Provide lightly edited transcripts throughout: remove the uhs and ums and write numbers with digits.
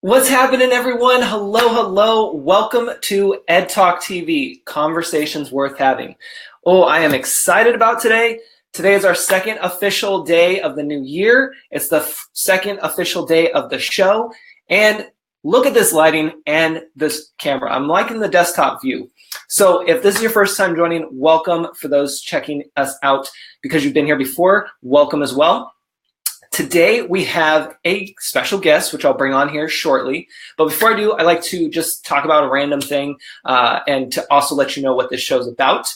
What's happening, everyone? Hello, hello. Welcome to Ed Talk TV, Conversations Worth Having. Oh, I am excited about today. Today is our second official day of the new year. It's the second official day of the show. And look at this lighting and this camera. I'm liking the desktop view. So if this is your first time joining, welcome. For those checking us out because you've been here before, welcome as well. Today we have a special guest, which I'll bring on here shortly. But before I do, I like to just talk about a random thing and to also let you know what this show's about.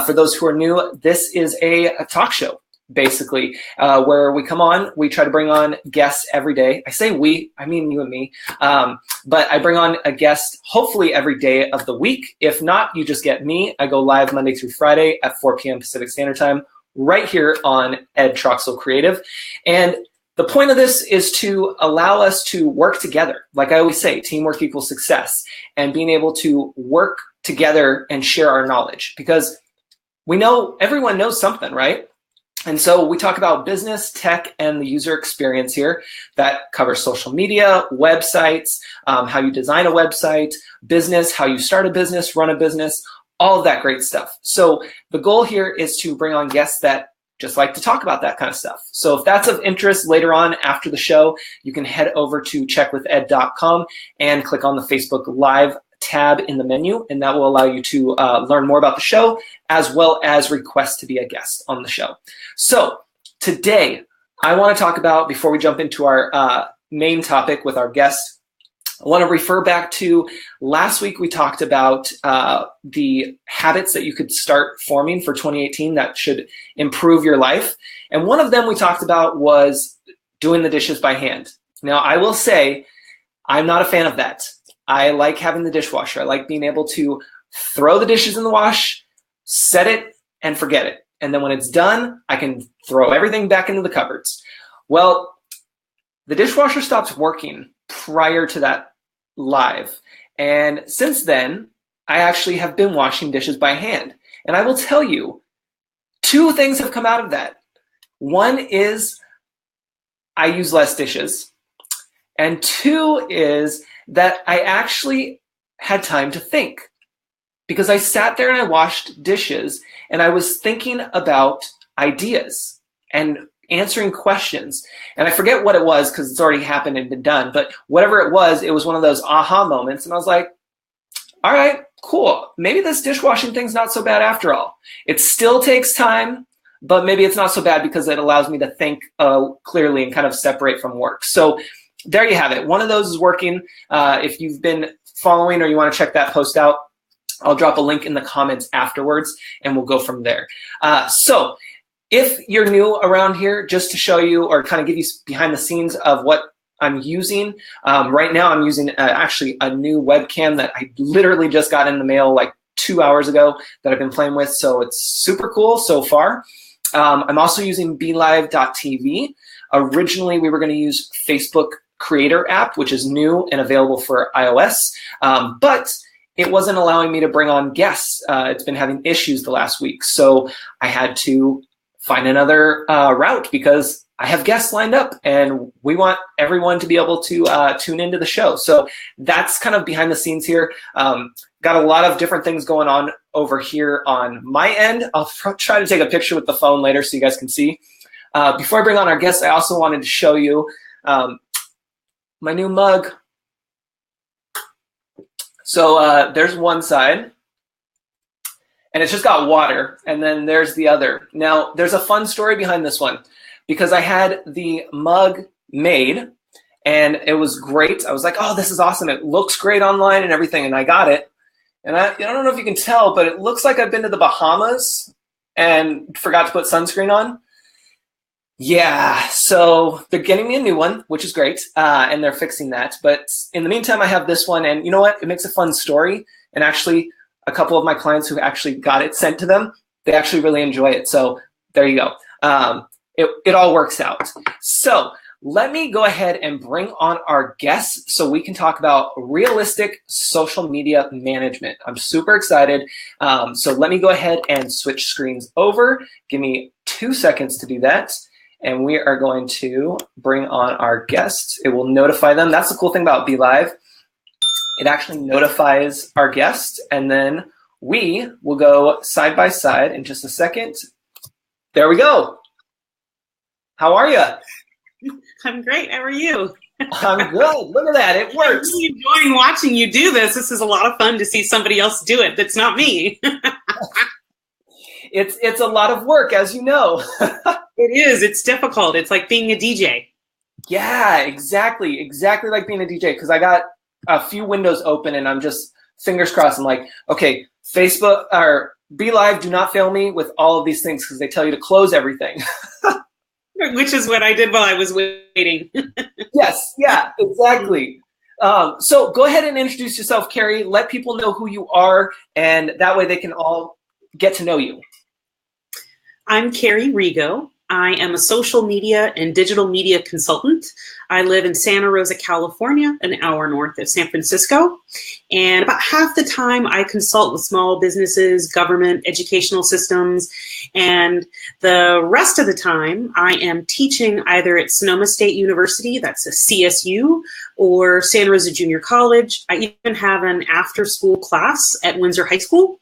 For those who are new, this is a talk show, basically, where we come on. We try to bring on guests every day. I say we, I mean you and me. But I bring on a guest hopefully every day of the week. If not, you just get me. I go live Monday through Friday at 4 p.m. Pacific Standard Time, right here on Ed Troxel Creative. And the point of this is to allow us to work together. Like I always say, teamwork equals success, and being able to work together and share our knowledge, because we know everyone knows something, right? And so we talk about business, tech, and the user experience here. That covers social media, websites, how you design a website, business, how you start a business, run a business, all of that great stuff. So the goal here is to bring on guests that just like to talk about that kind of stuff. So if that's of interest later on after the show, you can head over to checkwithed.com and click on the Facebook Live tab in the menu, and that will allow you to learn more about the show as well as request to be a guest on the show. So today I want to talk about, before we jump into our main topic with our guest, I want to refer back to last week. We talked about the habits that you could start forming for 2018 that should improve your life. And one of them we talked about was doing the dishes by hand. Now, I will say I'm not a fan of that. I like having the dishwasher. I like being able to throw the dishes in the wash, set it, and forget it. And then when it's done, I can throw everything back into the cupboards. Well, the dishwasher stopped working prior to that live. And since then, I actually have been washing dishes by hand. And I will tell you, two things have come out of that. One is I use less dishes. And two is that I actually had time to think, because I sat there and I washed dishes and I was thinking about ideas and answering questions. And I forget what it was because it's already happened and been done, but whatever it was one of those aha moments. And I was like, all right, cool. Maybe this dishwashing thing's not so bad after all. It still takes time, but maybe it's not so bad because it allows me to think clearly and kind of separate from work. So there you have it. One of those is working. If you've been following or you want to check that post out, I'll drop a link in the comments afterwards and we'll go from there. So if you're new around here, just to show you or kind of give you behind the scenes of what I'm using, right now I'm using actually a new webcam that I literally just got in the mail like 2 hours ago that I've been playing with. So it's super cool so far. I'm also using BeLive.tv. Originally, we were going to use Facebook Creator app, which is new and available for iOS, but it wasn't allowing me to bring on guests. It's been having issues the last week. So I had to find another route because I have guests lined up and we want everyone to be able to tune into the show. So that's kind of behind the scenes here. Got a lot of different things going on over here on my end. I'll try to take a picture with the phone later so you guys can see. Before I bring on our guests, I also wanted to show you my new mug. So there's one side, and it's just got water, and then there's the other. Now, there's a fun story behind this one, because I had the mug made, and it was great. I was like, oh, this is awesome. It looks great online and everything, and I got it. And I don't know if you can tell, but it looks like I've been to the Bahamas and forgot to put sunscreen on. Yeah, so they're getting me a new one, which is great, and they're fixing that. But in the meantime, I have this one, and you know what? It makes a fun story, and actually, a couple of my clients who actually got it sent to them, they actually really enjoy it. So there you go. It all works out. So let me go ahead and bring on our guests so we can talk about realistic social media management. I'm super excited. So let me go ahead and switch screens over. Give me 2 seconds to do that. and we are going to bring on our guests. It will notify them. That's the cool thing about Be Live. It actually notifies our guest, and then we will go side by side in just a second. There we go. How are you? I'm great. How are you? I'm good. Look at that. It works. I'm really enjoying watching you do this. This is a lot of fun to see somebody else do it that's not me. It's a lot of work, as you know. It is. It's difficult. It's like being a DJ. Yeah, exactly. Exactly like being a DJ, because I got a few windows open and I'm just fingers crossed. I'm like, okay, Facebook or Be Live, do not fail me with all of these things because they tell you to close everything. Which is what I did while I was waiting. Yes, yeah, exactly. So go ahead and introduce yourself, Carrie. Let people know who you are, and that way they can all get to know you. I'm Carrie Rigo. I am a social media and digital media consultant. I live in Santa Rosa, California, an hour north of San Francisco. And about half the time I consult with small businesses, government, educational systems. And the rest of the time I am teaching either at Sonoma State University, that's a CSU, or Santa Rosa Junior College. I even have an after-school class at Windsor High School.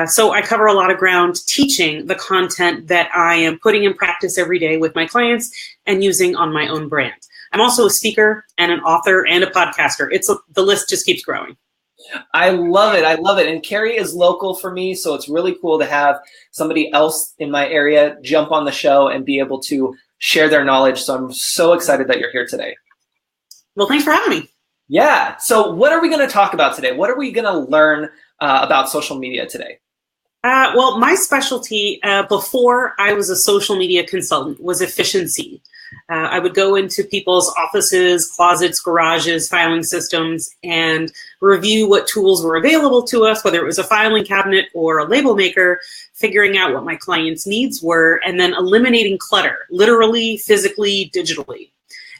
So I cover a lot of ground teaching the content that I am putting in practice every day with my clients and using on my own brand. I'm also a speaker and an author and a podcaster. The list just keeps growing. I love it. I love it. And Carrie is local for me, so it's really cool to have somebody else in my area jump on the show and be able to share their knowledge. So I'm so excited that you're here today. Well, thanks for having me. Yeah. So what are we going to talk about today? What are we going to learn about social media today? Well, my specialty before I was a social media consultant was efficiency. I would go into people's offices, closets, garages, filing systems, and review what tools were available to us, whether it was a filing cabinet or a label maker, figuring out what my clients' needs were, and then eliminating clutter, literally, physically, digitally.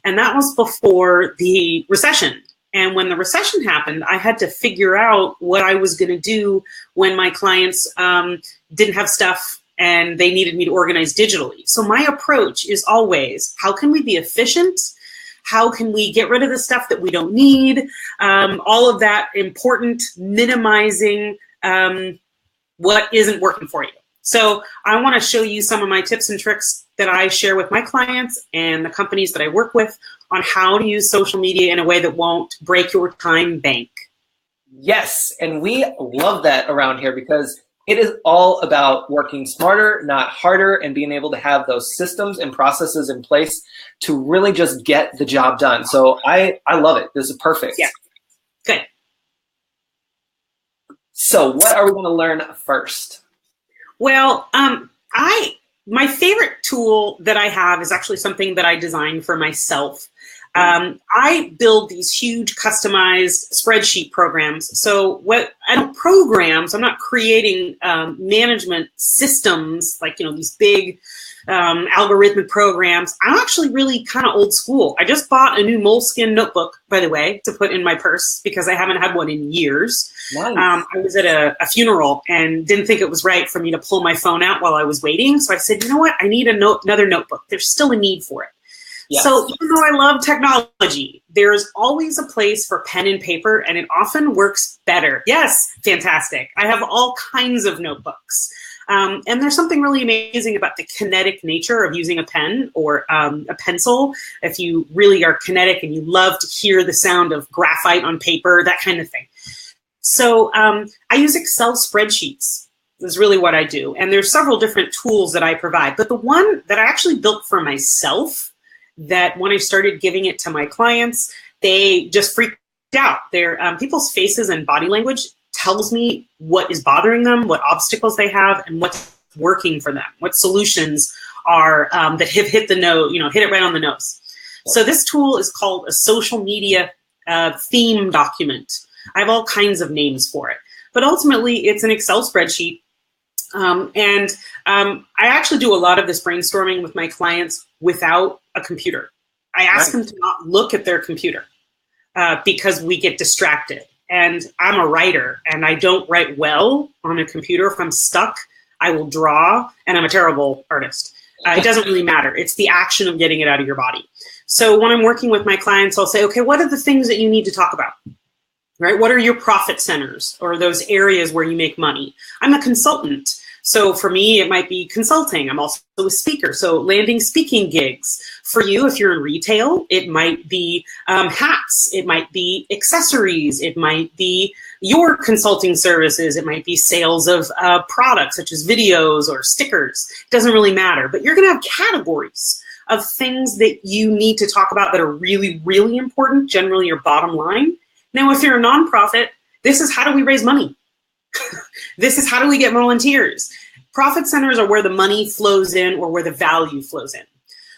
And that was before the recession. And when the recession happened, I had to figure out what I was going to do when my clients didn't have stuff and they needed me to organize digitally. So my approach is always, how can we be efficient? How can we get rid of the stuff that we don't need? All of that important, minimizing what isn't working for you. So I want to show you some of my tips and tricks that I share with my clients and the companies that I work with on how to use social media in a way that won't break your time bank. Yes, and we love that around here because it is all about working smarter, not harder, and being able to have those systems and processes in place to really just get the job done. So I love it. This is perfect. Yeah, good. So what are we going to learn first? Well, my favorite tool that I have is actually something that I designed for myself. I build these huge customized spreadsheet programs. So I don't program, so I'm not creating management systems like, these big algorithmic programs. I'm actually really kind of old school. I just bought a new Moleskine notebook, by the way, to put in my purse because I haven't had one in years. Nice. I was at a funeral and didn't think it was right for me to pull my phone out while I was waiting. So I said, you know what? I need another notebook. There's still a need for it. Yes. So even though I love technology, there's always a place for pen and paper, and it often works better. Yes, fantastic. I have all kinds of notebooks. And there's something really amazing about the kinetic nature of using a pen or a pencil. If you really are kinetic and you love to hear the sound of graphite on paper, that kind of thing. So I use Excel spreadsheets is really what I do. And there's several different tools that I provide. But the one that I actually built for myself, that when I started giving it to my clients, they just freaked out. People's faces and body language tells me what is bothering them, what obstacles they have, and what's working for them, what solutions are that have hit it right on the nose. So this tool is called a social media theme document. I have all kinds of names for it, but ultimately it's an Excel spreadsheet. I actually do a lot of this brainstorming with my clients without a computer. I ask them to not look at their computer because we get distracted. And I'm a writer, and I don't write well on a computer. If I'm stuck, I will draw, and I'm a terrible artist. It doesn't really matter. It's the action of getting it out of your body. So when I'm working with my clients, I'll say, okay, what are the things that you need to talk about? Right? What are your profit centers or those areas where you make money? I'm a consultant. So for me, it might be consulting. I'm also a speaker. So landing speaking gigs. For you, if you're in retail, it might be hats. It might be accessories. It might be your consulting services. It might be sales of products such as videos or stickers. It doesn't really matter. But you're going to have categories of things that you need to talk about that are really, really important, generally your bottom line. Now, if you're a nonprofit, this is how do we raise money? This is how do we get volunteers? Profit centers are where the money flows in or where the value flows in.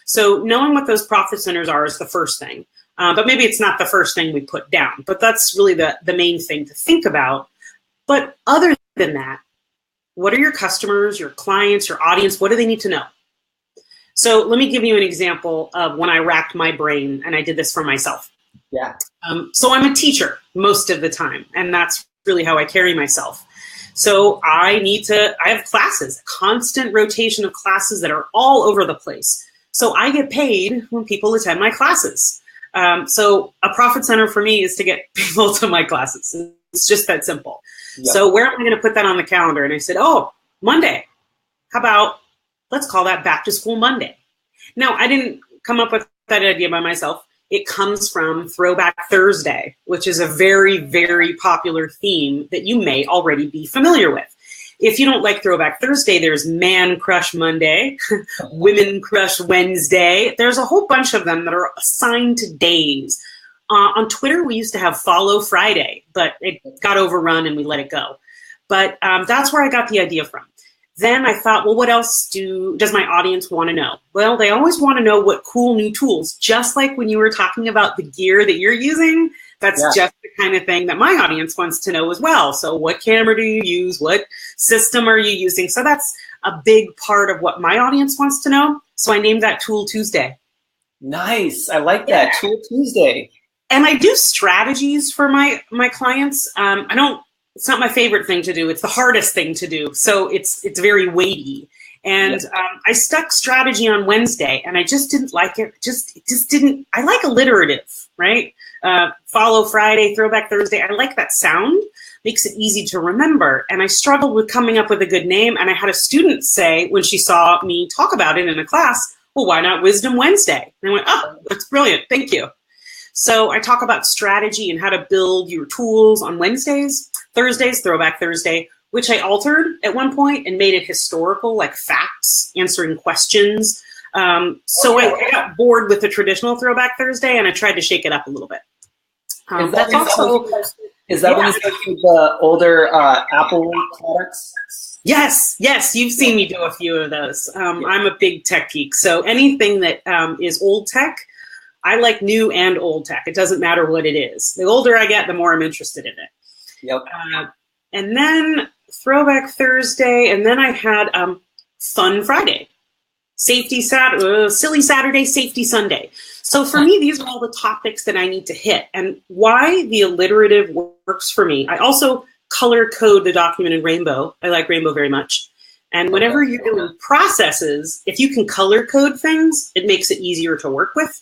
So knowing what those profit centers are is the first thing. But maybe it's not the first thing we put down, but that's really the main thing to think about. But other than that, what are your customers, your clients, your audience? What do they need to know? So let me give you an example of when I racked my brain, and I did this for myself. Yeah. So I'm a teacher most of the time, and that's really how I carry myself. So I have classes, a constant rotation of classes that are all over the place. So I get paid when people attend my classes. So a profit center for me is to get people to my classes. It's just that simple. Yep. So where am I going to put that on the calendar? And I said, oh, Monday. How about, let's call that Back to School Monday. Now, I didn't come up with that idea by myself. It comes from Throwback Thursday, which is a very, very popular theme that you may already be familiar with. If you don't like Throwback Thursday, there's Man Crush Monday, Women Crush Wednesday. There's a whole bunch of them that are assigned to days. On Twitter, we used to have Follow Friday, but it got overrun and we let it go. But that's where I got the idea from. Then I thought, well, what else does my audience want to know? Well, they always want to know what cool new tools, just like when you were talking about the gear that you're using, that's just the kind of thing that my audience wants to know as well. So what camera do you use? What system are you using? So that's a big part of what my audience wants to know. So I named that Tool Tuesday. Nice. I like that. Tool Tuesday. And I do strategies for my clients. It's not my favorite thing to do. It's the hardest thing to do. So it's very weighty. And I stuck strategy on Wednesday, and I just didn't like it. It just didn't. I like alliterative, right? Follow Friday, Throwback Thursday. I like that sound. Makes it easy to remember. And I struggled with coming up with a good name. And I had a student say, when she saw me talk about it in a class, well, why not Wisdom Wednesday? And I went, oh, that's brilliant. Thank you. So I talk about strategy and how to build your tools on Wednesdays. Thursdays, Throwback Thursday, which I altered at one point and made it historical, like facts, answering questions. So I got bored with the traditional Throwback Thursday, and I tried to shake it up a little bit. Is that when you start with the older Apple products? Yes, you've seen me do a few of those. I'm a big tech geek, so anything that is old tech, I like new and old tech. It doesn't matter what it is. The older I get, the more I'm interested in it. Yep. And then Throwback Thursday, and then I had Fun Friday, Silly Saturday, Safety Sunday. So for me, these are all the topics that I need to hit. And why the alliterative works for me. I also color code the document in Rainbow. I like Rainbow very much. And whenever you're doing processes, if you can color code things, it makes it easier to work with.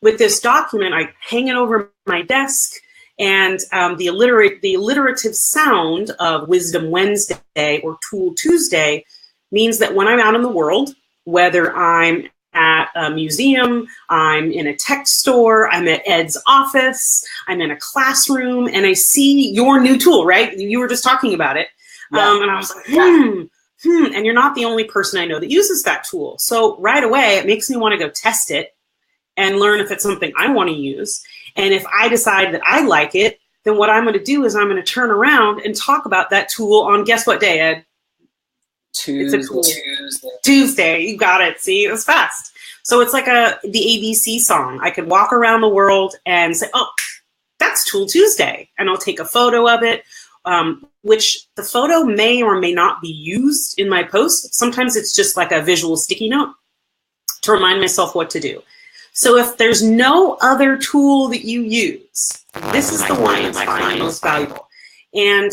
With this document, I hang it over my desk, and the alliterative sound of Wisdom Wednesday or Tool Tuesday means that when I'm out in the world, whether I'm at a museum, I'm in a tech store, I'm at Ed's office, I'm in a classroom, and I see your new tool, right? You were just talking about it. Yeah. And I was like, and you're not the only person I know that uses that tool. So right away, it makes me want to go test it and learn if it's something I want to use. And if I decide that I like it, then what I'm going to do is I'm going to turn around and talk about that tool on, guess what day, Ed? Tuesday. You got it. See, it was fast. So it's like the ABC song. I could walk around the world and say, oh, that's Tool Tuesday. And I'll take a photo of it, which the photo may or may not be used in my post. Sometimes it's just like a visual sticky note to remind myself what to do. So if there's no other tool that you use, this is the one that's most valuable. And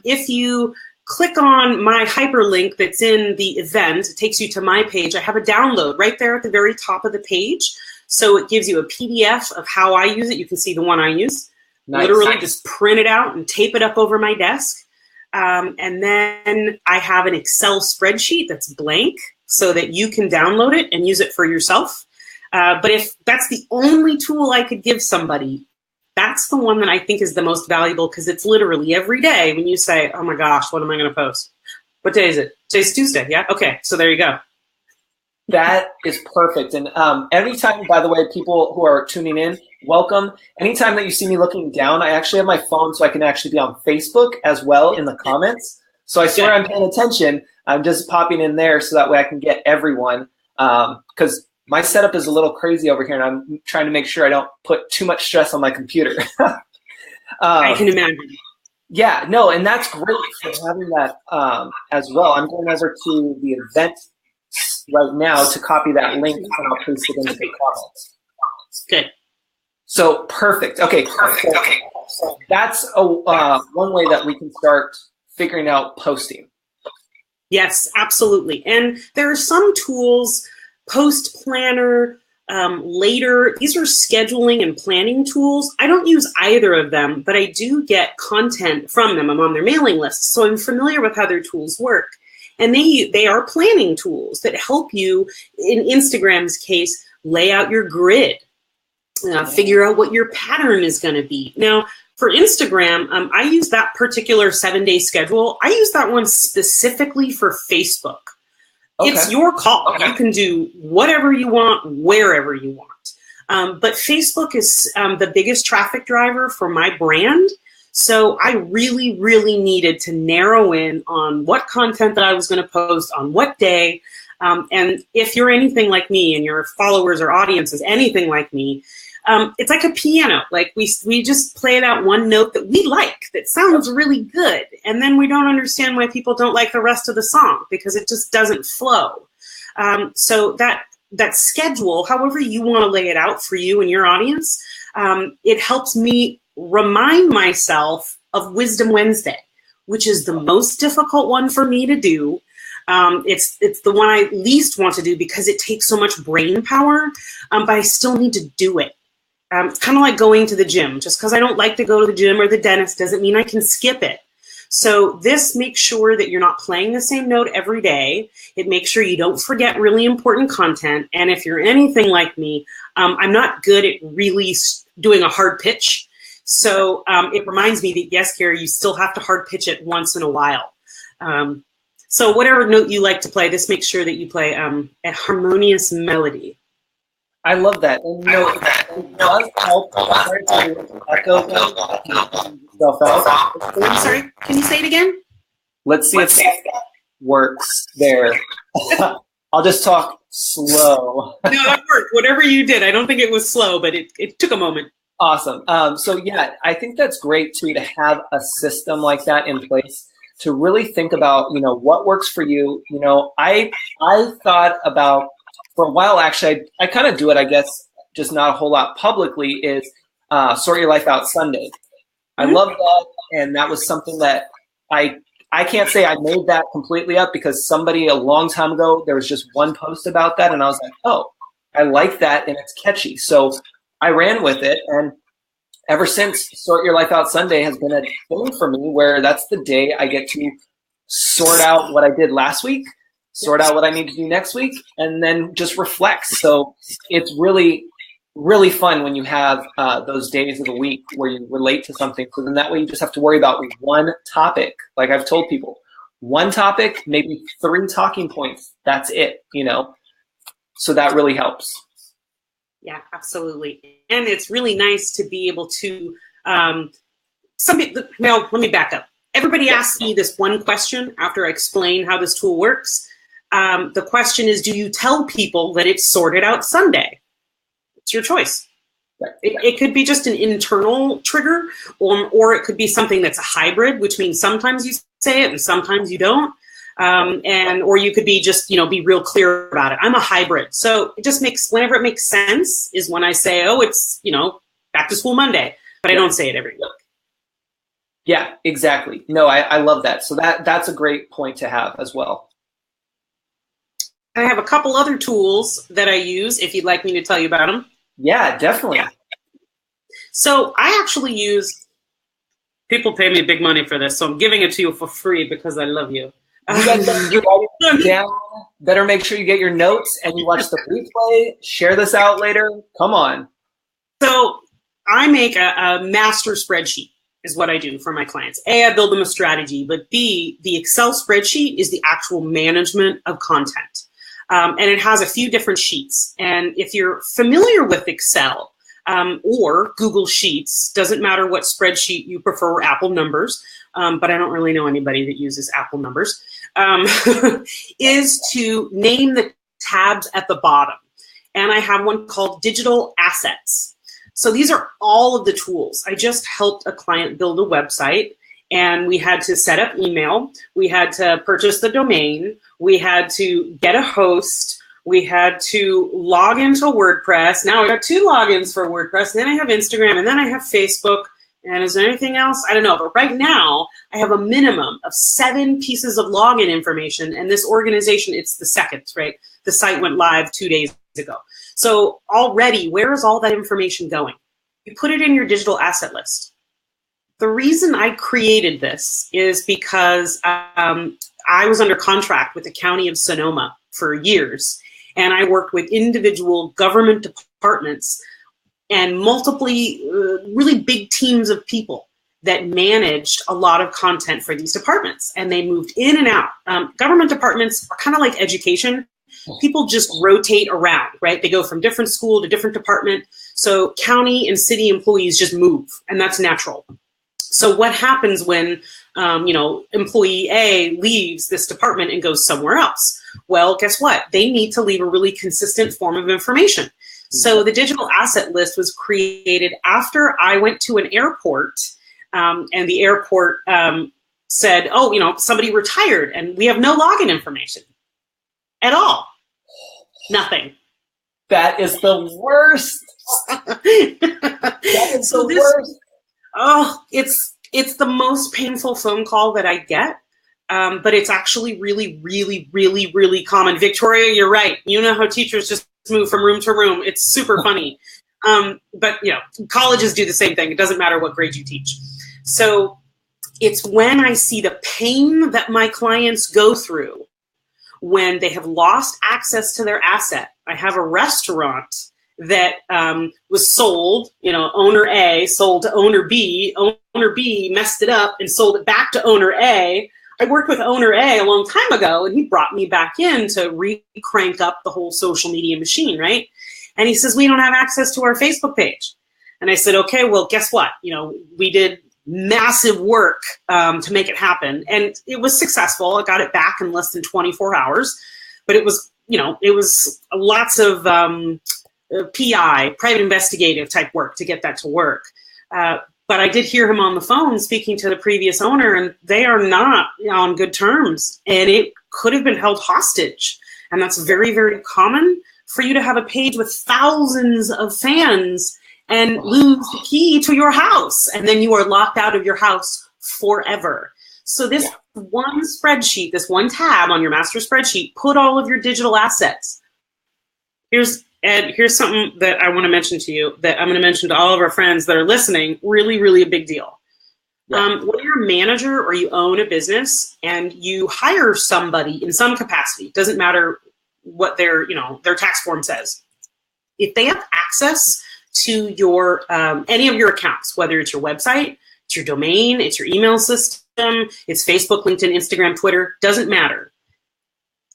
if you click on my hyperlink that's in the event, it takes you to my page. I have a download right there at the very top of the page. So it gives you a PDF of how I use it. You can see the one I use. Nice. Literally just print it out and tape it up over my desk. And then I have an Excel spreadsheet that's blank so that you can download it and use it for yourself. But if that's the only tool I could give somebody, that's the one that I think is the most valuable, because it's literally every day when you say, oh my gosh, what am I going to post? What day is it? Today's Tuesday, yeah? Okay, so there you go. That is perfect. And anytime, by the way, people who are tuning in, welcome. Anytime that you see me looking down, I actually have my phone so I can actually be on Facebook as well in the comments. So I swear I'm paying attention. I'm just popping in there so that way I can get everyone. Because my setup is a little crazy over here, and I'm trying to make sure I don't put too much stress on my computer. I can imagine. Yeah, no, and that's great for having that as well. I'm going over to the event right now to copy that link, and I'll paste it into the comments. Good. So perfect. Okay, perfect. So that's one way that we can start figuring out posting. Yes, absolutely. And there are some tools, Post Planner, Later. These are scheduling and planning tools. I don't use either of them, but I do get content from them. I'm on their mailing list, so I'm familiar with how their tools work. And they are planning tools that help you, in Instagram's case, lay out your grid, figure out what your pattern is going to be. Now, for Instagram, I use that particular 7-day schedule. I use that one specifically for Facebook. Okay. It's your call. Okay. You can do whatever you want, wherever you want. But Facebook is the biggest traffic driver for my brand. So I really, really needed to narrow in on what content that I was going to post on what day. And if you're anything like me and your followers or audience is anything like me, it's like a piano. Like we just play that one note that we like, that sounds really good. And then we don't understand why people don't like the rest of the song, because it just doesn't flow. So that schedule, however you want to lay it out for you and your audience, it helps me remind myself of Wisdom Wednesday, which is the most difficult one for me to do. It's the one I least want to do because it takes so much brain power, but I still need to do it. It's kind of like going to the gym. Just because I don't like to go to the gym or the dentist doesn't mean I can skip it. So this makes sure that you're not playing the same note every day. It makes sure you don't forget really important content. And if you're anything like me, I'm not good at really doing a hard pitch. So it reminds me that, yes, Gary, you still have to hard pitch it once in a while. So whatever note you like to play, this makes sure that you play a harmonious melody. I love that. And you know, it does help to echo yourself out. I'm sorry, can you say it again? Let's see if that works there. I'll just talk slow. No, that worked. Whatever you did, I don't think it was slow, but it took a moment. Awesome. So yeah, I think that's great too, to have a system like that in place, to really think about, what works for you. I thought about, for a while, actually, I kind of do it, I guess, just not a whole lot publicly, is Sort Your Life Out Sunday. I love that, and that was something that I can't say I made that completely up, because somebody a long time ago, there was just one post about that, and I was like, oh, I like that, and it's catchy. So I ran with it, and ever since, Sort Your Life Out Sunday has been a thing for me, where that's the day I get to sort out what I did last week, sort out what I need to do next week, and then just reflect. So it's really, really fun when you have those days of the week where you relate to something. So then that way you just have to worry about one topic. Like I've told people, one topic, maybe 3 talking points. That's it, So that really helps. Yeah, absolutely. And it's really nice to be able to, let me back up. Everybody asks me this one question after I explain how this tool works. The question is, do you tell people that it's Sorted Out Sunday? It's your choice. Right. It could be just an internal trigger, or it could be something that's a hybrid, which means sometimes you say it and sometimes you don't. Or you could be just, be real clear about it. I'm a hybrid. So it just whenever it makes sense is when I say, oh, it's, back to school Monday, but I don't say it every week. Yeah, exactly. No, I love that. So that's a great point to have as well. I have a couple other tools that I use if you'd like me to tell you about them. Yeah, definitely. Yeah. So I actually use, people pay me big money for this, so I'm giving it to you for free because I love you. You guys better make sure you get your notes and you watch the replay. Share this out later. Come on. So I make a master spreadsheet is what I do for my clients. A, I build them a strategy, but B, the Excel spreadsheet is the actual management of content. And it has a few different sheets. And if you're familiar with Excel or Google Sheets, doesn't matter what spreadsheet you prefer, Apple Numbers, but I don't really know anybody that uses Apple Numbers, is to name the tabs at the bottom. And I have one called Digital Assets. So these are all of the tools. I just helped a client build a website, and we had to set up email. We had to purchase the domain. We had to get a host. We had to log into WordPress. Now I got 2 logins for WordPress. Then I have Instagram, and then I have Facebook. And is there anything else? I don't know. But right now, I have a minimum of 7 pieces of login information. And this organization, it's the second, right? The site went live 2 days ago. So already, where is all that information going? You put it in your digital asset list. The reason I created this is because I was under contract with the County of Sonoma for years, and I worked with individual government departments and multiple really big teams of people that managed a lot of content for these departments, and they moved in and out. Government departments are kind of like education. People just rotate around, right? They go from different school to different department. So county and city employees just move, and that's natural. So what happens when, employee A leaves this department and goes somewhere else? Well, guess what? They need to leave a really consistent form of information. So the digital asset list was created after I went to an airport, and the airport said, oh, somebody retired and we have no login information at all. Nothing. That is the worst. That is the worst. Oh, it's the most painful phone call that I get. But it's actually really, really, really, really common. Victoria, you're right. You know how teachers just move from room to room. It's super funny. But colleges do the same thing. It doesn't matter what grade you teach. So it's when I see the pain that my clients go through when they have lost access to their asset. I have a restaurant that was sold, owner A sold to owner B. Owner B messed it up and sold it back to owner A. I worked with owner A a long time ago, and he brought me back in to re-crank up the whole social media machine, right? And he says, we don't have access to our Facebook page. And I said, okay, well, guess what? We did massive work to make it happen. And it was successful. I got it back in less than 24 hours. But it was, it was lots of PI, private investigative type work to get that to work. But I did hear him on the phone speaking to the previous owner, and they are not on good terms. And it could have been held hostage. And that's very, very common for you to have a page with thousands of fans and lose the key to your house. And then you are locked out of your house forever. So this one spreadsheet, this one tab on your master spreadsheet, put all of your digital assets. Here's something that I want to mention to you that I'm going to mention to all of our friends that are listening. Really, really a big deal. Yeah. When you're a manager or you own a business and you hire somebody in some capacity, doesn't matter what their tax form says. If they have access to your any of your accounts, whether it's your website, it's your domain, it's your email system, it's Facebook, LinkedIn, Instagram, Twitter, doesn't matter.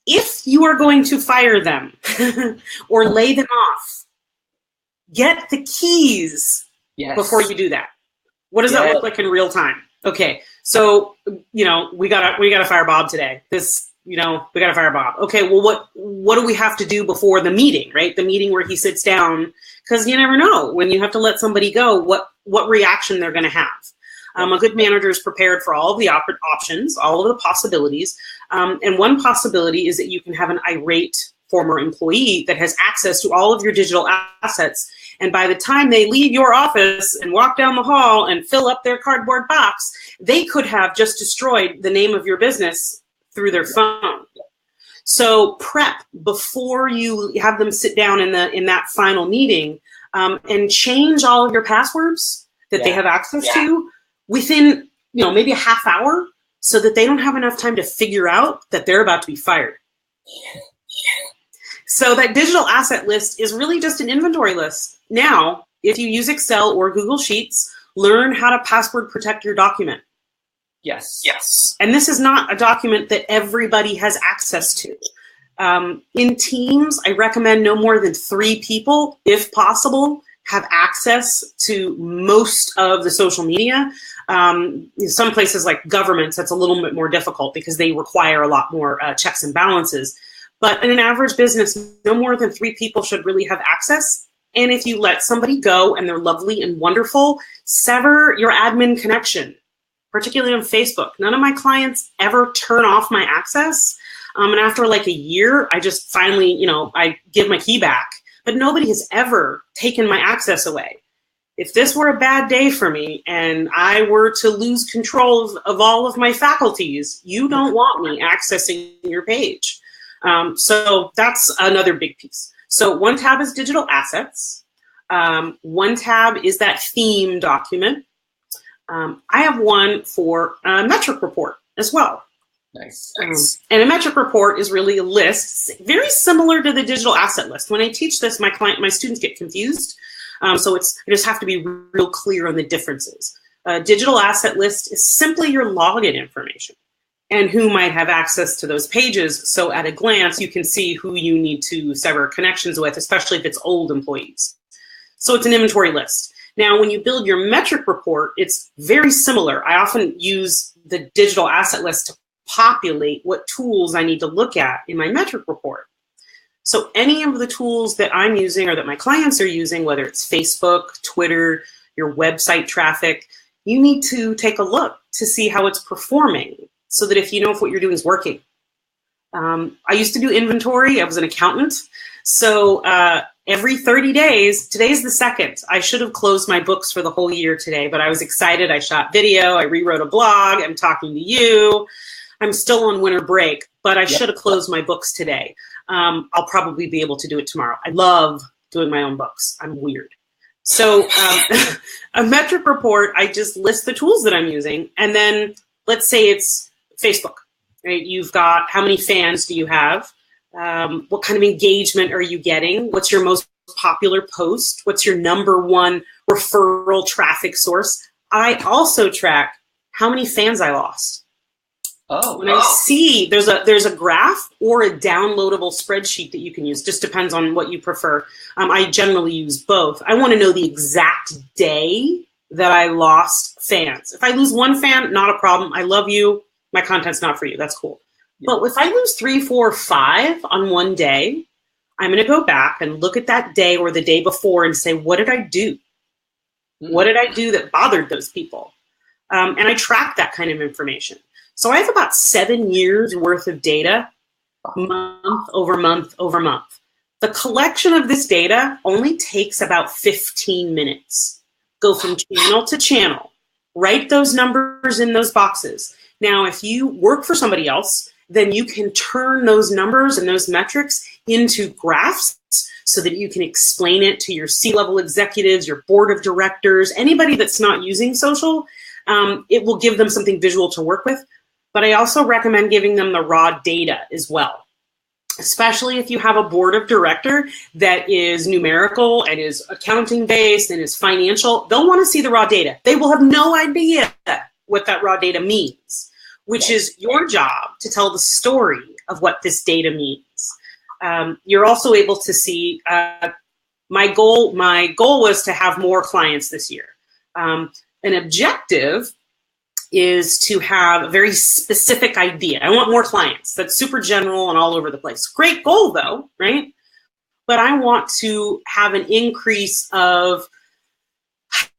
If you are going to fire them or lay them off, get the keys before you do that. What does that look like in real time? Okay, so we gotta fire Bob today. We gotta fire Bob. Okay, well, what do we have to do before the meeting, right? The meeting where he sits down, because you never know when you have to let somebody go what reaction they're going to have. A good manager is prepared for all of the options, all of the possibilities. And one possibility is that you can have an irate former employee that has access to all of your digital assets And by the time they leave your office and walk down the hall and fill up their cardboard box, they could have just destroyed the name of your business through their phone. So prep before you have them sit down in that final meeting, and change all of your passwords that they have access to within, maybe a half hour, so that they don't have enough time to figure out that they're about to be fired. So that digital asset list is really just an inventory list. Now, if you use Excel or Google Sheets, learn how to password protect your document. Yes. And this is not a document that everybody has access to. In Teams, I recommend no more than 3 people, if possible, have access to most of the social media. Some places like governments, that's a little bit more difficult because they require a lot more checks and balances. But in an average business, no more than 3 people should really have access. And if you let somebody go and they're lovely and wonderful, sever your admin connection, particularly on Facebook. None of my clients ever turn off my access. And after like a year, I just finally, I give my key back. But nobody has ever taken my access away. If this were a bad day for me and I were to lose control of all of my faculties, you don't want me accessing your page. So that's another big piece. So one tab is digital assets. One tab is that theme document. I have one for a metric report as well. Nice. And a metric report is really a list, very similar to the digital asset list. When I teach this, my students get confused. So I just have to be real clear on the differences. Digital asset list is simply your login information and who might have access to those pages. So at a glance, you can see who you need to sever connections with, especially if it's old employees. So it's an inventory list. Now, when you build your metric report, it's very similar. I often use the digital asset list to populate what tools I need to look at in my metric report. So any of the tools that I'm using or that my clients are using, whether it's Facebook, Twitter, your website traffic, you need to take a look to see how it's performing so that if what you're doing is working. I used to do inventory. I was an accountant. So every 30 days, today's the 2nd. I should have closed my books for the whole year today, but I was excited. I shot video. I rewrote a blog. I'm talking to you. I'm still on winter break, but I should have closed my books today. I'll probably be able to do it tomorrow. I love doing my own books. I'm weird. So a metric report, I just list the tools that I'm using. And then let's say it's Facebook, right? You've got how many fans do you have? What kind of engagement are you getting? What's your most popular post? What's your #1 referral traffic source? I also track how many fans I lost. When I see there's a graph or a downloadable spreadsheet that you can use, just depends on what you prefer. I generally use both. I want to know the exact day that I lost fans. If I lose 1 fan, not a problem. I love you. My content's not for you. That's cool. But if I lose 3, 4, 5 on one day, I'm going to go back and look at that day or the day before and say, what did I do? What did I do that bothered those people? And I track that kind of information. So I have about 7 years worth of data, month over month over month. The collection of this data only takes about 15 minutes. Go from channel to channel. Write those numbers in those boxes. Now, if you work for somebody else, then you can turn those numbers and those metrics into graphs so that you can explain it to your C-level executives, your board of directors, anybody that's not using social. It will give them something visual to work with. But I also recommend giving them the raw data as well, especially if you have a board of director that is numerical and is accounting based and is financial. They'll want to see the raw data. They will have no idea what that raw data means, which is your job to tell the story of what this data means. You're also able to see, my goal was to have more clients this year. An objective is to have a very specific idea. I want more clients. That's super general and all over the place. Great goal though, right? But I want to have an increase of,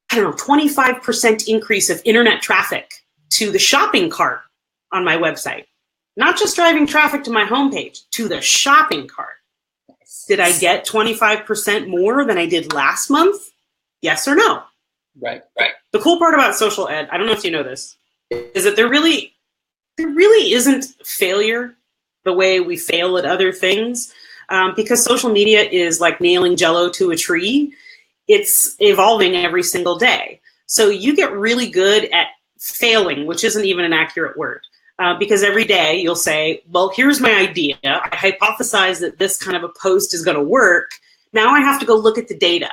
25% increase of internet traffic to the shopping cart on my website. Not just driving traffic to my homepage, to the shopping cart. Did I get 25% more than I did last month? Yes or no? Right. The cool part about social ed, I don't know if you know this, is that there really isn't failure the way we fail at other things, because social media is like nailing Jell-O to a tree. It's evolving every single day. So you get really good at failing, which isn't even an accurate word, because every day you'll say, well, here's my idea. I hypothesize that this kind of a post is going to work. Now I have to go look at the data.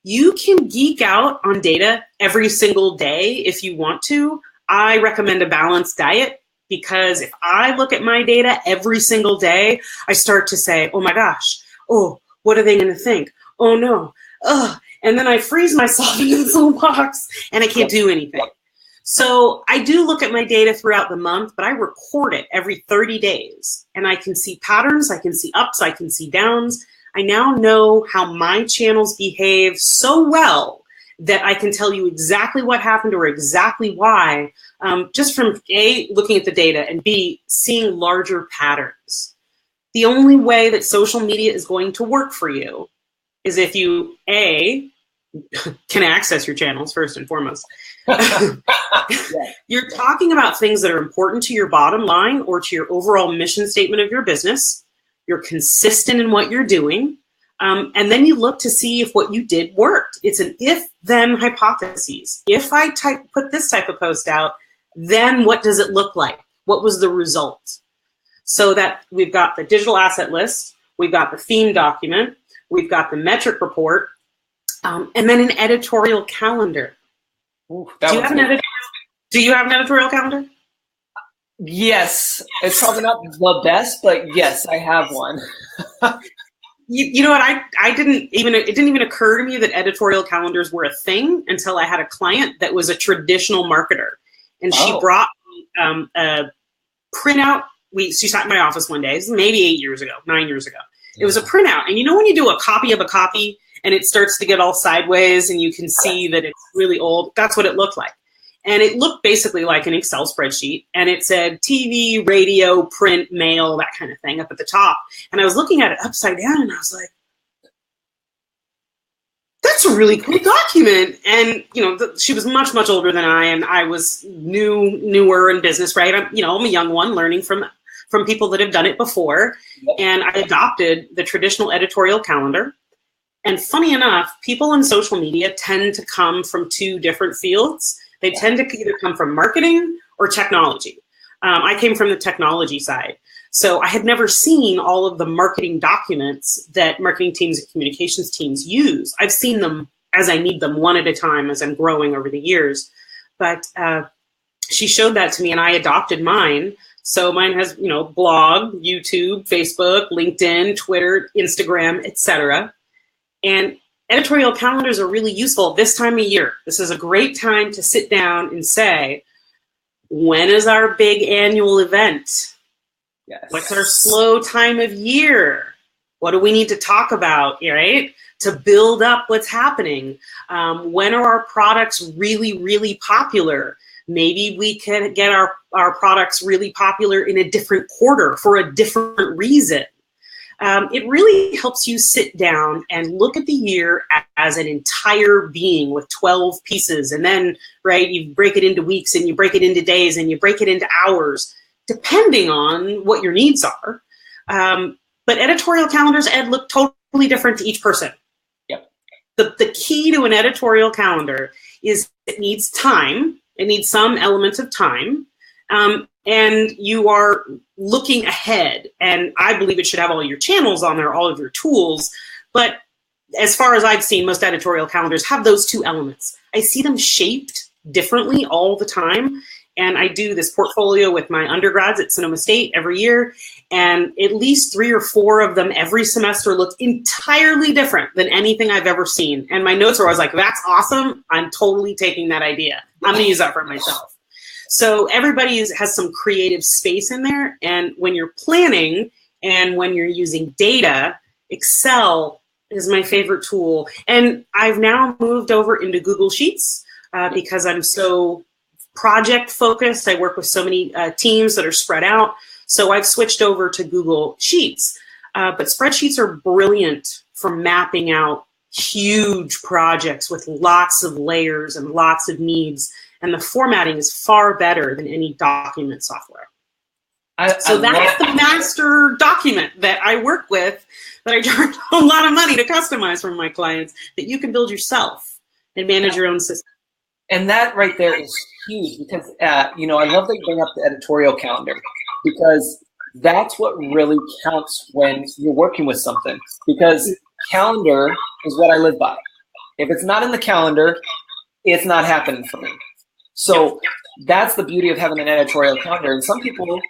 You can geek out on data every single day if you want to. I recommend a balanced diet, because if I look at my data every single day, I start to say, oh my gosh, oh, what are they going to think? Oh no, ugh. And then I freeze myself in this little box and I can't do anything. So I do look at my data throughout the month, but I record it every 30 days. And I can see patterns, I can see ups, I can see downs. I now know how my channels behave so well that I can tell you exactly what happened or exactly why, just from A, looking at the data, and B, seeing larger patterns. The only way that social media is going to work for you is if you, A, can access your channels first and foremost. You're talking about things that are important to your bottom line or to your overall mission statement of your business. You're consistent in what you're doing. And then you look to see if what you did worked. It's an if-then hypothesis. If I put this type of post out, then what does it look like? What was the result? So that we've got the digital asset list, we've got the theme document, we've got the metric report, and then an editorial calendar. Ooh, do you have an editorial calendar? Yes. It's probably not the best, but yes, I have one. You know what? It didn't even occur to me that editorial calendars were a thing until I had a client that was a traditional marketer, and she brought me a printout. She sat in my office one day, maybe 9 years ago. It was a printout, and you know when you do a copy of a copy and it starts to get all sideways and you can see that it's really old? That's what it looked like. And it looked basically like an Excel spreadsheet, and it said TV, radio, print, mail, that kind of thing up at the top. And I was looking at it upside down and I was like, that's a really cool document. And, she was much, much older than I, and I was newer in business, right? I'm a young one learning from people that have done it before. Yep. And I adopted the traditional editorial calendar. And funny enough, people in social media tend to come from two different fields. They tend to either come from marketing or technology. I came from the technology side. So I had never seen all of the marketing documents that marketing teams and communications teams use. I've seen them as I need them, one at a time, as I'm growing over the years. But she showed that to me and I adopted mine. So mine has, blog, YouTube, Facebook, LinkedIn, Twitter, Instagram, etc. And editorial calendars are really useful this time of year. This is a great time to sit down and say, when is our big annual event? Yes. What's our slow time of year? What do we need to talk about, right? To build up what's happening. When are our products really, really popular? Maybe we can get our products really popular in a different quarter for a different reason. It really helps you sit down and look at the year as an entire being with 12 pieces. And then, right, you break it into weeks and you break it into days and you break it into hours, depending on what your needs are. But editorial calendars, Ed, look totally different to each person. Yep. The key to an editorial calendar is it needs time. It needs some elements of time. And you are looking ahead, and I believe it should have all your channels on there, all of your tools. But as far as I've seen, most editorial calendars have those two elements. I see them shaped differently all the time. And I do this portfolio with my undergrads at Sonoma State every year. And at least 3 or 4 of them every semester look entirely different than anything I've ever seen. And my notes are always like, that's awesome. I'm totally taking that idea. I'm going to use that for myself. So everybody has some creative space in there. And when you're planning and when you're using data, Excel is my favorite tool. And I've now moved over into Google Sheets because I'm so project focused. I work with so many teams that are spread out. So I've switched over to Google Sheets. But spreadsheets are brilliant for mapping out huge projects with lots of layers and lots of needs. And the formatting is far better than any document software. That's the master document that I work with, that I charge a lot of money to customize for my clients, that you can build yourself and manage your own system. And that right there is huge, because, I love that you bring up the editorial calendar, because that's what really counts when you're working with something, because calendar is what I live by. If it's not in the calendar, it's not happening for me. So that's the beauty of having an editorial calendar. And some people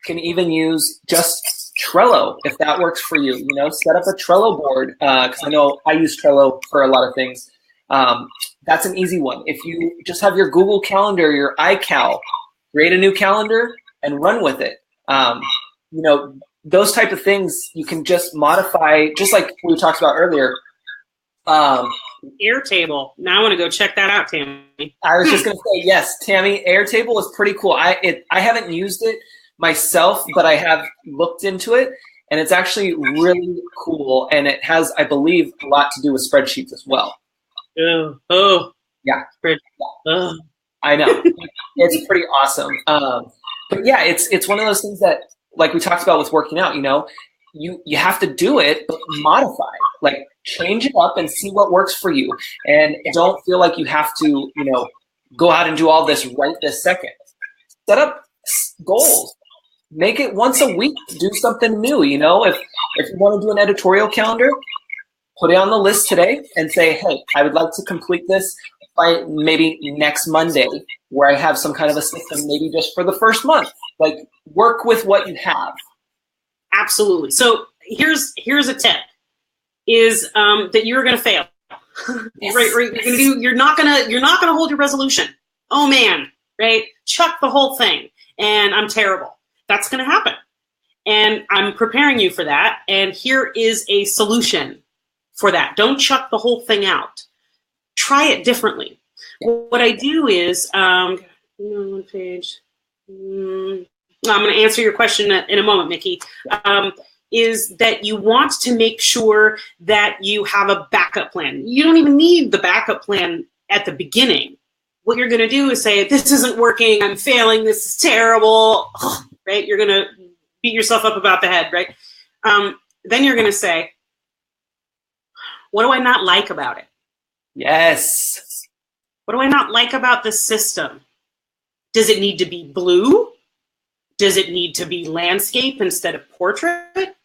can even use just Trello if that works for you. Set up a Trello board, because I know I use Trello for a lot of things. That's an easy one. If you just have your Google Calendar, your iCal, create a new calendar and run with it. Those type of things you can just modify, just like we talked about earlier. Airtable. Now I want to go check that out, Tammy. I was just going to say, yes, Tammy, Airtable is pretty cool. I haven't used it myself, but I have looked into it, and it's actually really cool. And it has, I believe, a lot to do with spreadsheets as well. Oh. Yeah. Oh. I know. It's pretty awesome. But yeah, it's one of those things that, like we talked about with working out, you have to do it, but modify, like change it up and see what works for you. And don't feel like you have to, go out and do all this right this second. Set up goals. Make it once a week. Do something new. If you want to do an editorial calendar, put it on the list today and say, hey, I would like to complete this by maybe next Monday, where I have some kind of a system, maybe just for the first month. Like, work with what you have. Absolutely. So here's a tip: is that you're going to fail. Yes. Right. You're not gonna hold your resolution. Oh man, right? Chuck the whole thing, and I'm terrible. That's going to happen, and I'm preparing you for that. And here is a solution for that. Don't chuck the whole thing out. Try it differently. What I do is, one page. I'm going to answer your question in a moment, Mickey. Is that you want to make sure that you have a backup plan. You don't even need the backup plan at the beginning. What you're going to do is say, this isn't working, I'm failing, this is terrible, right? You're going to beat yourself up about the head, right? Then you're going to say, what do I not like about it? Yes. What do I not like about this system? Does it need to be blue? Does it need to be landscape instead of portrait?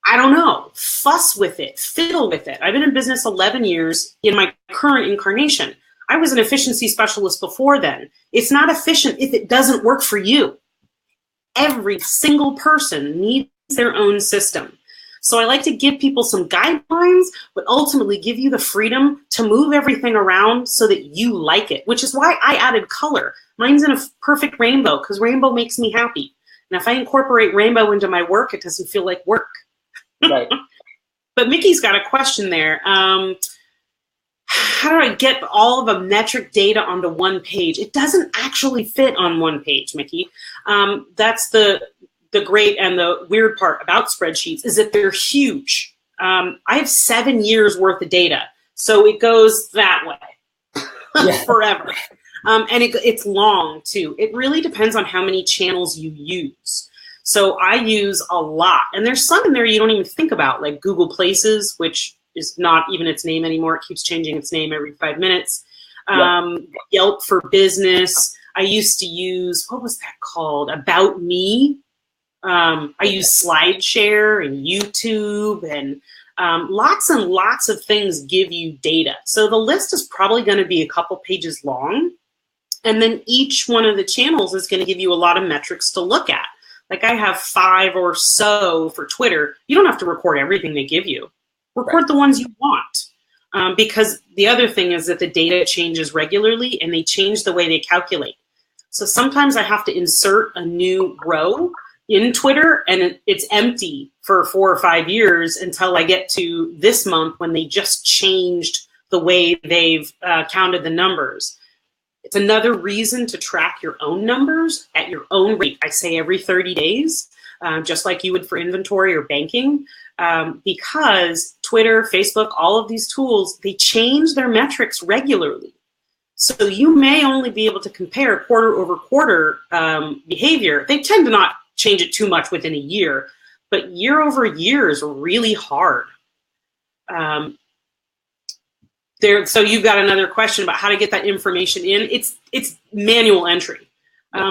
I don't know. Fuss with it. Fiddle with it. I've been in business 11 years in my current incarnation. I was an efficiency specialist before then. It's not efficient if it doesn't work for you. Every single person needs their own system. So I like to give people some guidelines, but ultimately give you the freedom to move everything around so that you like it, which is why I added color. Mine's in a perfect rainbow because rainbow makes me happy. And if I incorporate rainbow into my work, it doesn't feel like work. Right. But Mickey's got a question there. How do I get all of the metric data onto one page? It doesn't actually fit on one page, Mickey. That's the great and the weird part about spreadsheets is that they're huge. I have 7 years worth of data, so it goes that way forever. And it's long too. It really depends on how many channels you use. So I use a lot, and there's some in there you don't even think about, like Google Places, which is not even its name anymore. It keeps changing its name every 5 minutes. Yelp for Business. I used to use, what was that called? About Me. I use SlideShare and YouTube, and lots of things give you data. So the list is probably going to be a couple pages long. And then each one of the channels is going to give you a lot of metrics to look at. Like I have 5 or so for Twitter. You don't have to record everything they give you. Record the ones you want. Because the other thing is that the data changes regularly and they change the way they calculate. So sometimes I have to insert a new row in Twitter and it's empty for 4 or 5 years until I get to this month when they just changed the way they've counted the numbers. It's another reason to track your own numbers at your own rate. I say every 30 days, just like you would for inventory or banking. because Twitter, Facebook, all of these tools, they change their metrics regularly. So you may only be able to compare quarter over quarter behavior. They tend to not change it too much within a year, but year over year is really hard. So you've got another question about how to get that information in. It's manual entry.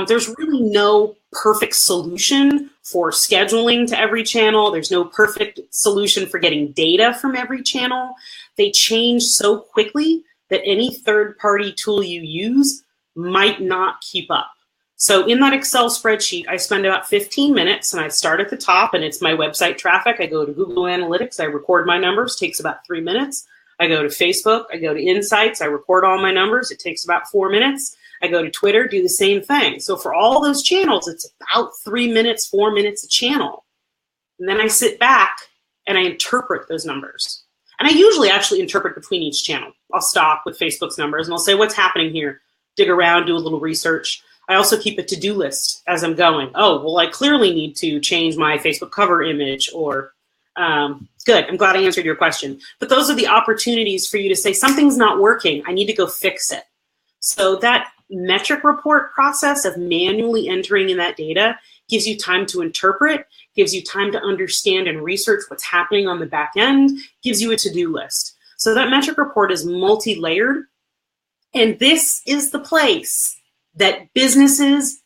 There's really no perfect solution for scheduling to every channel. There's no perfect solution for getting data from every channel. They change so quickly that any third-party tool you use might not keep up. So in that Excel spreadsheet, I spend about 15 minutes, and I start at the top, and it's my website traffic. I go to Google Analytics. I record my numbers. Takes about 3 minutes. I go to Facebook. I go to Insights. I record all my numbers. It takes about 4 minutes. I go to Twitter, do the same thing. So for all those channels, it's about 3 minutes, 4 minutes a channel. And then I sit back, and I interpret those numbers. And I usually actually interpret between each channel. I'll stop with Facebook's numbers and I'll say, what's happening here? Dig around, do a little research. I also keep a to-do list as I'm going. Oh, well, I clearly need to change my Facebook cover image or, good, I'm glad I answered your question. But those are the opportunities for you to say, something's not working, I need to go fix it. So that metric report process of manually entering in that data gives you time to interpret, gives you time to understand and research what's happening on the back end, gives you a to-do list. So that metric report is multi-layered, and this is the place that businesses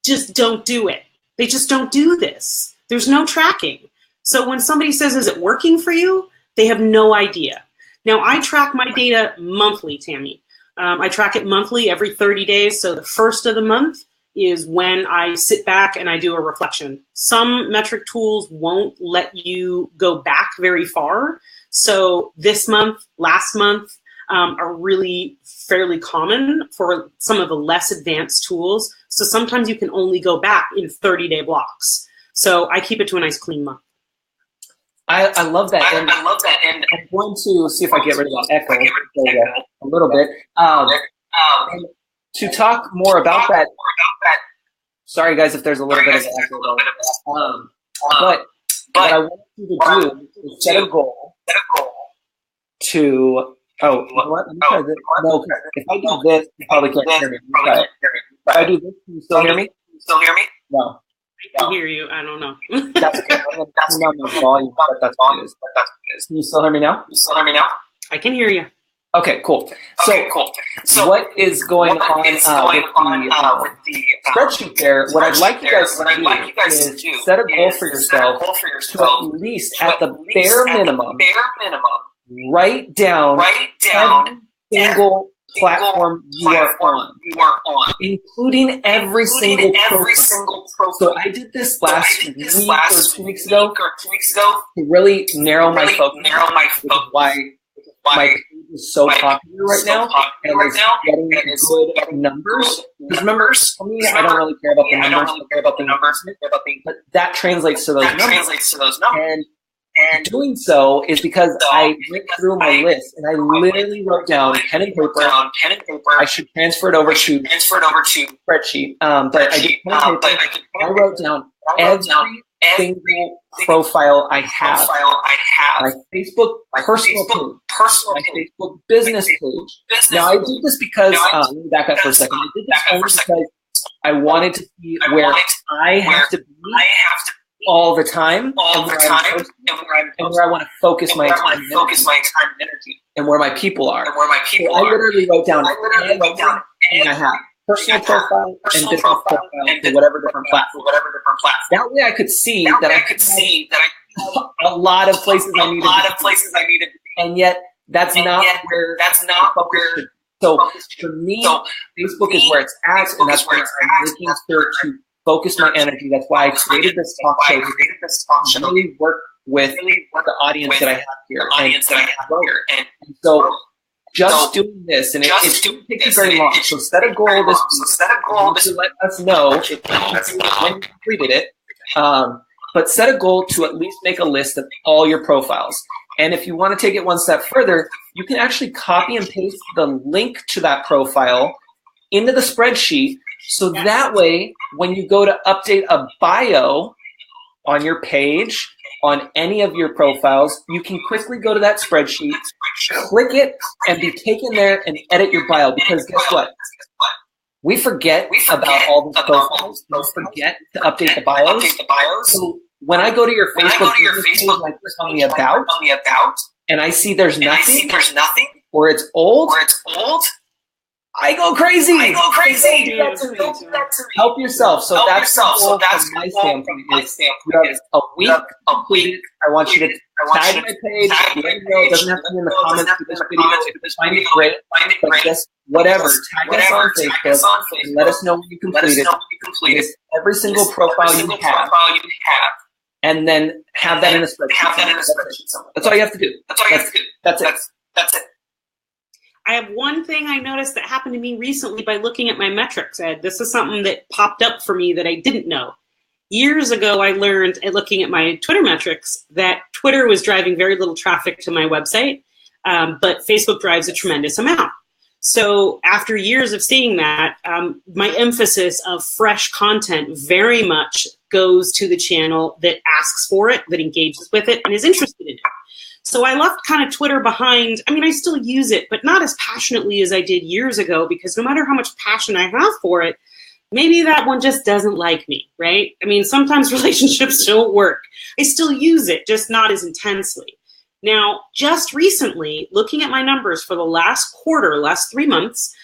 just don't do it. They just don't do this. There's no tracking. So when somebody says, is it working for you? They have no idea. Now, I track my data monthly, Tammy. I track it monthly every 30 days. So the first of the month is when I sit back and I do a reflection. Some metric tools won't let you go back very far. So this month, last month are really fairly common for some of the less advanced tools. So sometimes you can only go back in 30-day blocks. So I keep it to a nice clean month. I love that. And I love that. And I'm going to see if I get rid of that echo a little bit. And to talk more about that, sorry guys if there's a little bit of echo. But what I want you to do is set a goal to, oh, you know what? Let me try this. No, if I do this, you probably can't hear me. If I do this, can you still hear me? No. I can hear you. I don't know. That's okay. That's not my volume, but that's all it is. Can you still hear me now? I can hear you. Okay, cool. So what is going on with the spreadsheet there? What I'd like you guys to do is set a goal for yourself to at least, at the bare minimum, write down every single platform you are on, including every single profile. So I did this last week or 2 weeks ago to really narrow my focus, which is why my page is so popular right now and is getting good numbers. Because remember, for me, I don't really care about the numbers, but that translates to those numbers. And doing so is because I went through my list and I literally wrote down pen and paper. I should transfer it over to spreadsheet, but I did pen and paper. I wrote down every single profile I have. My Facebook personal page, my Facebook business page. Now I did this because let me back up for a second. I did this only because I wanted to see where I have to be all the time, and where I want to focus my time and energy, and where my people are. So I literally wrote down everything I have. Personal profile and business profile to whatever different platform. That way I could see that I have a lot of places I needed to be. And yet that's not where the focus should be. So for me, Facebook is where it's at, and that's where I'm making sure to focus my energy. That's why I created this talk show to really work with the audience that I have here. And so just doing this, and it didn't take you very long. So set a goal this week to let us know when you completed it. But set a goal to at least make a list of all your profiles. And if you want to take it one step further, you can actually copy and paste the link to that profile into the spreadsheet. So that way, when you go to update a bio on your page, on any of your profiles, you can quickly go to that spreadsheet, click it, and be taken there and edit your bio. Because guess what? We forget about all these profiles. We forget to update the bios. So when I go to your Facebook page, I click on the about, and I see there's nothing, or it's old, I go crazy. Help yourself. So that's the goal from my standpoint. You have a week completed. I want you to tag my page. Let me know. It doesn't have to be in the comments for this video. If you find it great, but just whatever. Tag us on Facebook and let us know when you completed. List every single profile you have, and then have that in a spreadsheet. That's all you have to do. That's it. I have one thing I noticed that happened to me recently by looking at my metrics, Ed. This is something that popped up for me that I didn't know. Years ago, I learned, looking at my Twitter metrics, that Twitter was driving very little traffic to my website, but Facebook drives a tremendous amount. So after years of seeing that, my emphasis of fresh content very much goes to the channel that asks for it, that engages with it, and is interested in it. So I left kind of Twitter behind. I mean, I still use it, but not as passionately as I did years ago, because no matter how much passion I have for it, maybe that one just doesn't like me, right? I mean, sometimes relationships don't work. I still use it, just not as intensely. Now, just recently, looking at my numbers for the last quarter, last 3 months,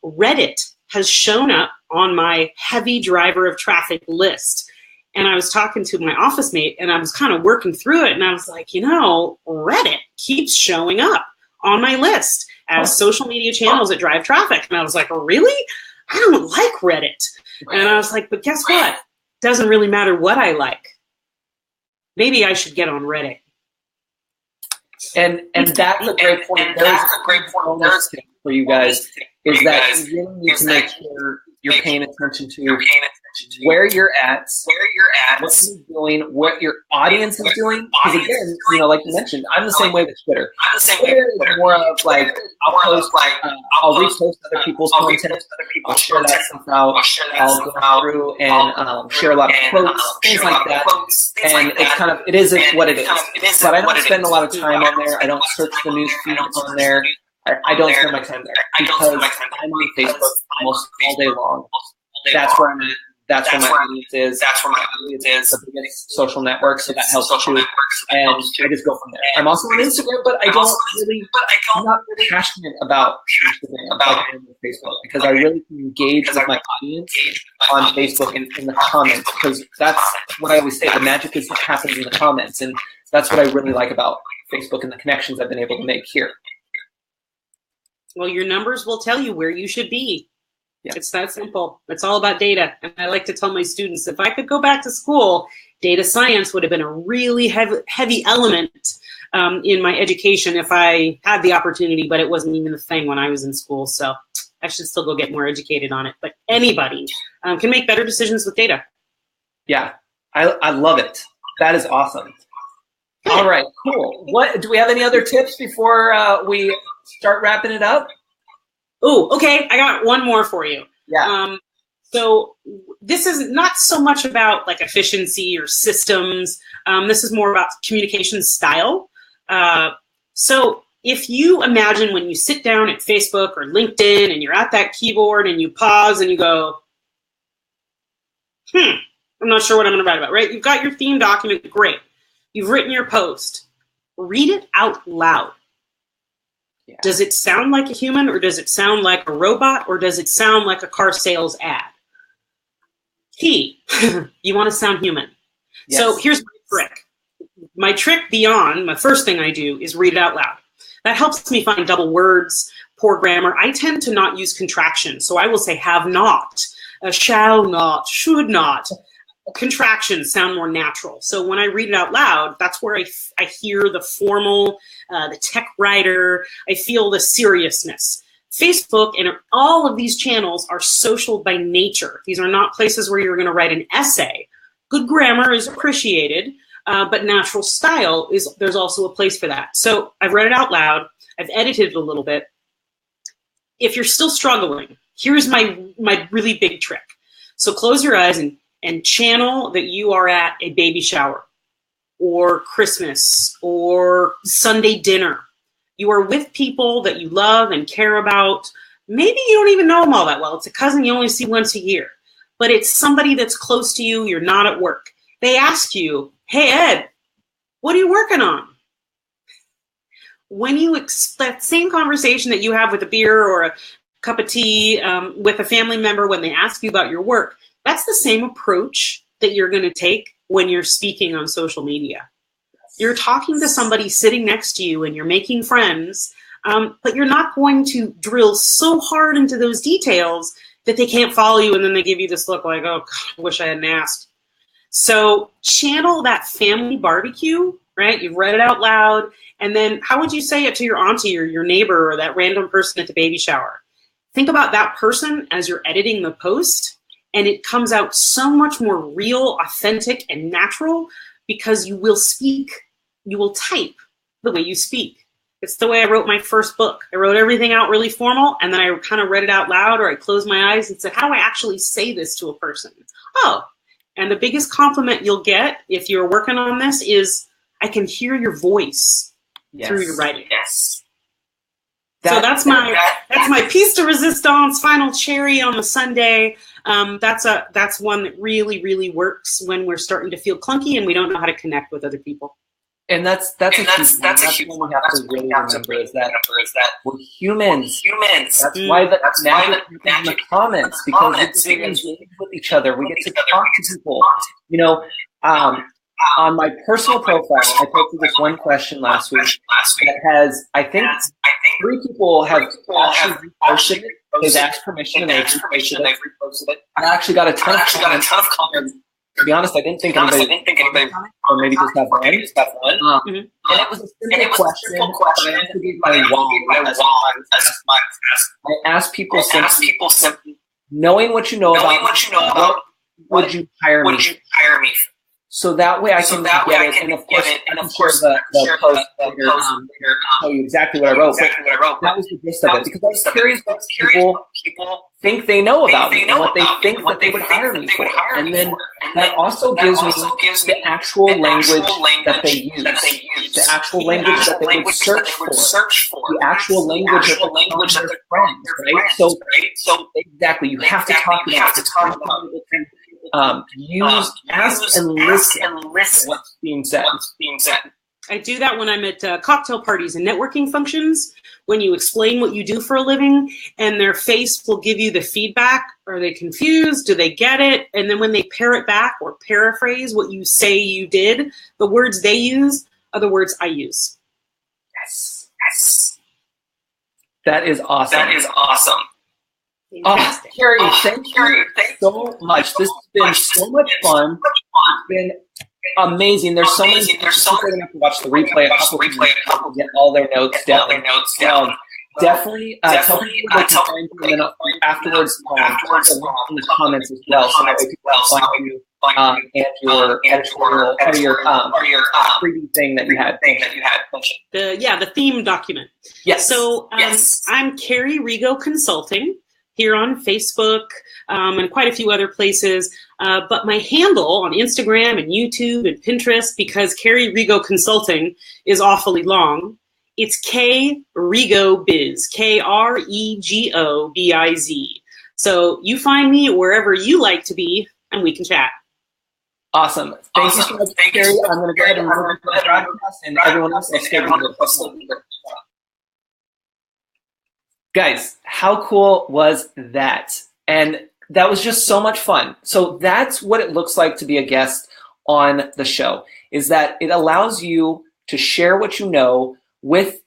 Reddit has shown up on my heavy driver of traffic list. And I was talking to my office mate, and I was kind of working through it, and I was like, Reddit keeps showing up on my list as social media channels that drive traffic. And I was like, really? I don't like Reddit. And I was like, but guess what? Doesn't really matter what I like. Maybe I should get on Reddit. And that's a great point. There's a great point for you guys, is that you really need to make sure you're paying attention to where you're at, what you're doing, what your audience is doing. Because again, like you mentioned, I'm the same way with Twitter. Twitter is more of like, I'll repost other people's content, I'll share that stuff out, I'll go through and share a lot of quotes, things like that. And it isn't what it is. But I don't spend a lot of time on there. I don't search the news feed on there. I don't spend my time there because I'm on Facebook almost all day long. That's where I'm at. That's where my audience is. It's the biggest social network, so that helps too. And I just go from there. I'm also on Instagram, but I'm not passionate about Instagram like I am with Facebook, because I really can engage with my audience on Facebook in the comments, because that's what I always say. The magic is what happens in the comments, and that's what I really like about Facebook and the connections I've been able to make here. Well, your numbers will tell you where you should be. Yeah. It's that simple. It's all about data. And I like to tell my students, if I could go back to school, data science would have been a really heavy element in my education if I had the opportunity, but it wasn't even a thing when I was in school. So I should still go get more educated on it. But anybody can make better decisions with data. Yeah, I love it. That is awesome. Good. All right, cool. Do we have any other tips before we start wrapping it up? Oh, okay. I got one more for you. Yeah. So this is not so much about like efficiency or systems. This is more about communication style. So if you imagine when you sit down at Facebook or LinkedIn and you're at that keyboard and you pause and you go, I'm not sure what I'm going to write about, right? You've got your theme document. Great. You've written your post. Read it out loud. Yeah. Does it sound like a human, or does it sound like a robot, or does it sound like a car sales ad? Key, you want to sound human. Yes. So here's my trick. My trick beyond, my first thing I do is read it out loud. That helps me find double words, poor grammar. I tend to not use contractions. So I will say have not, shall not, should not. Contractions sound more natural. So when I read it out loud, that's where I hear the formal, the tech writer. I feel the seriousness. Facebook and all of these channels are social by nature. These are not places where you're going to write an essay. Good grammar is appreciated, but natural style there's also a place for that. So I've read it out loud. I've edited it a little bit. If you're still struggling, here's my really big trick. So close your eyes and channel that you are at a baby shower. or Christmas or Sunday dinner. You are with people that you love and care about. Maybe you don't even know them all that well. It's a cousin you only see once a year, but it's somebody that's close to you. You're not at work. They ask you, hey, Ed, what are you working on? When you that same conversation that you have with a beer or a cup of tea with a family member when they ask you about your work, that's the same approach that you're going to take when you're speaking on social media. You're talking to somebody sitting next to you and you're making friends, but you're not going to drill so hard into those details that they can't follow you and then they give you this look like, oh, God, I wish I hadn't asked. So channel that family barbecue, right? You've read it out loud. And then how would you say it to your auntie or your neighbor or that random person at the baby shower? Think about that person as you're editing the post, and it comes out so much more real, authentic, and natural because you will speak, you will type the way you speak. It's the way I wrote my first book. I wrote everything out really formal, and then I kind of read it out loud, or I closed my eyes and said, how do I actually say this to a person? Oh, and the biggest compliment you'll get if you're working on this is, I can hear your voice through your writing. Yes. So that's my piece de resistance, final cherry on the sundae. That's one that really, really works when we're starting to feel clunky and we don't know how to connect with other people. And that's a huge one we have to really remember is that we're humans. That's why the magic in the comments, because we get to engage with each other. We get to talk to people. You know, on my personal profile, I posted this one question last week that has, I think 3 people have actually reposted it. They've asked permission and they've reposted it. I actually got a ton of comments. To be honest, I didn't think anybody, or maybe just have one. And it was a simple question, but I also gave my why. I asked people simply, knowing what you know about, what would you hire me for? So that way I can get it, and of course the post tell you exactly what I wrote. But that was the gist of it, because I was curious what people think they know about me and what they think that they would hire me for. And then that also gives me the actual language that they use, the actual language that they would search for, the actual language that their friends, right? So exactly, you have to talk about it. Ask and listen what's being said. I do that when I'm at cocktail parties and networking functions, when you explain what you do for a living and their face will give you the feedback. Are they confused? Do they get it? And then when they parrot back or paraphrase what you say you did, the words they use are the words I use. Yes. That is awesome. Fantastic. Carrie, thank you so much. This has been so much fun. It's been amazing. There's so many people going to have to watch the replay a couple of times to get all their notes down. Definitely tell people they can find you, and then afterwards in the comments as well, so that way people can find you and your editorial or your freebie thing that you had mentioned. The theme document. Yes. So I'm Carrie Rigo Consulting here on Facebook and quite a few other places. But my handle on Instagram and YouTube and Pinterest, because Carrie Rigo Consulting is awfully long, it's K Rigo Biz, KREGOBIZ. So you find me wherever you like to be, and we can chat. Awesome. Thank you so much, Carrie. I'm going to go ahead and move into the broadcast, and everyone else will stay with it. Guys, how cool was that? And that was just so much fun. So that's what it looks like to be a guest on the show, is that it allows you to share what you know with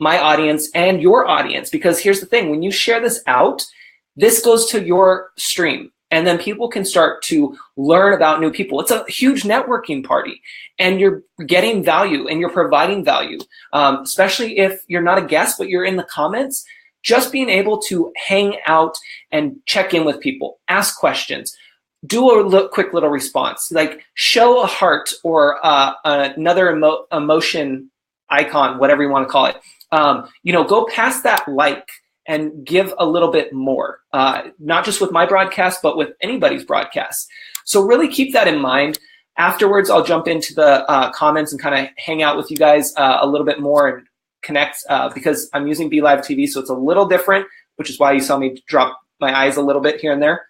my audience and your audience. Because here's the thing, when you share this out, this goes to your stream. And then people can start to learn about new people. It's a huge networking party, and you're getting value and you're providing value, especially if you're not a guest, but you're in the comments. Just being able to hang out and check in with people, ask questions, do a quick little response, like show a heart or another emotion icon, whatever you want to call it. Go past that like and give a little bit more, not just with my broadcast, but with anybody's broadcast. So really keep that in mind. Afterwards, I'll jump into the comments and kind of hang out with you guys a little bit more and connect because I'm using BeLive TV, so it's a little different, which is why you saw me drop my eyes a little bit here and there.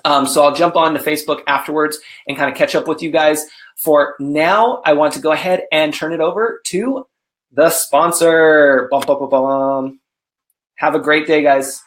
So I'll jump on to Facebook afterwards and kind of catch up with you guys. For now, I want to go ahead and turn it over to the sponsor. Bum, bum, bum, bum. Have a great day, guys.